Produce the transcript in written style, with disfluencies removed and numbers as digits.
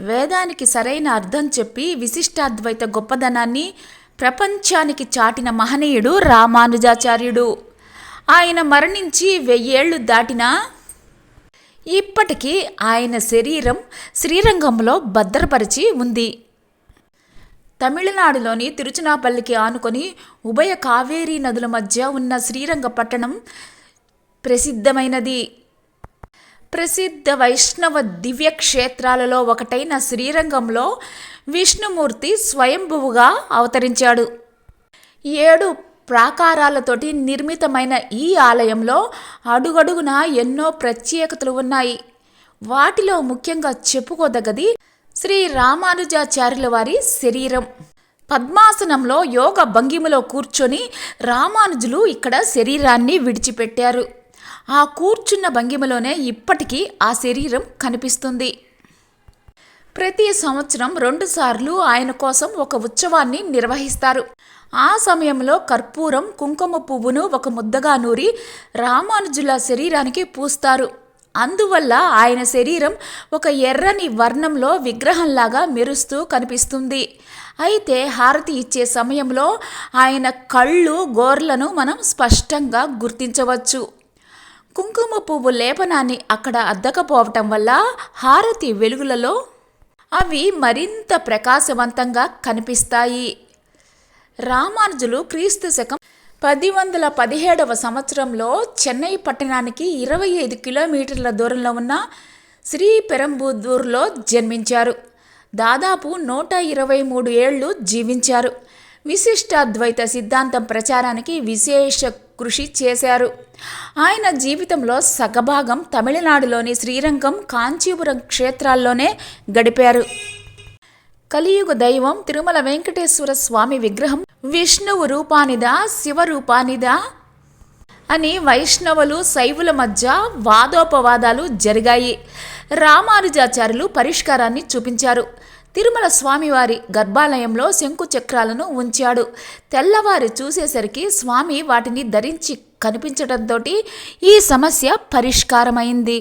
వేదానికి సరైన అర్థం చెప్పి విశిష్టాద్వైత గొప్పదనాన్ని ప్రపంచానికి చాటిన మహనీయుడు రామానుజాచార్యుడు. ఆయన మరణించి 1000 ఏళ్లు దాటినా ఇప్పటికీ ఆయన శరీరం శ్రీరంగంలో భద్రపరిచి ఉంది. తమిళనాడులోని తిరుచునాపల్లికి ఆనుకొని ఉభయ కావేరీ నదుల మధ్య ఉన్న శ్రీరంగ పట్టణం ప్రసిద్ధమైనది. ప్రసిద్ధ వైష్ణవ దివ్యక్షేత్రాలలో ఒకటైన శ్రీరంగంలో విష్ణుమూర్తి స్వయంభువుగా అవతరించాడు. 7 ప్రాకారాలతోటి నిర్మితమైన ఈ ఆలయంలో అడుగడుగునా ఎన్నో ప్రత్యేకతలు ఉన్నాయి. వాటిలో ముఖ్యంగా చెప్పుకోదగ్గది శ్రీ రామానుజాచార్యుల వారి శరీరం. పద్మాసనంలో యోగ భంగిమలో కూర్చొని రామానుజులు ఇక్కడ శరీరాన్ని విడిచిపెట్టారు. ఆ కూర్చున్న భంగిమలోనే ఇప్పటికీ ఆ శరీరం కనిపిస్తుంది. ప్రతి సంవత్సరం 2 సార్లు ఆయన కోసం ఒక ఉత్సవాన్ని నిర్వహిస్తారు. ఆ సమయంలో కర్పూరం, కుంకుమ పువ్వును ఒక ముద్దగా నూరి రామానుజుల శరీరానికి పూస్తారు. అందువల్ల ఆయన శరీరం ఒక ఎర్రని వర్ణంలో విగ్రహంలాగా మెరుస్తూ కనిపిస్తుంది. అయితే హారతి ఇచ్చే సమయంలో ఆయన కళ్ళు, గోర్లను మనం స్పష్టంగా గుర్తించవచ్చు. కుంకుమ పువ్వు లేపనాన్ని అక్కడ అద్దకపోవటం వల్ల హారతి వెలుగులలో అవి మరింత ప్రకాశవంతంగా కనిపిస్తాయి. రామానుజులు క్రీస్తు శకం 1017వ సంవత్సరంలో చెన్నై పట్టణానికి 25 కిలోమీటర్ల దూరంలో ఉన్న శ్రీపెరంబుదూర్లో జన్మించారు. దాదాపు 123 ఏళ్లు జీవించారు. విశిష్టాద్వైత సిద్ధాంతం ప్రచారానికి విశేష కృషి చేశారు. ఆయన జీవితంలో సగభాగం తమిళనాడులోని శ్రీరంగం, కాంచీపురం క్షేత్రాల్లోనే గడిపారు. కలియుగ దైవం తిరుమల వెంకటేశ్వర స్వామి విగ్రహం విష్ణువు రూపానిదా, శివరూపానిదా అని వైష్ణవులు, శైవుల మధ్య వాదోపవాదాలు జరిగాయి. రామానుజాచార్యులు పరిష్కారాన్ని చూపించారు. తిరుమల స్వామివారి గర్భాలయంలో శంకు చక్రాలను ఉంచాడు. తెల్లవారి చూసేసరికి స్వామి వాటిని ధరించి కనిపించడంతో ఈ సమస్య పరిష్కారమైంది.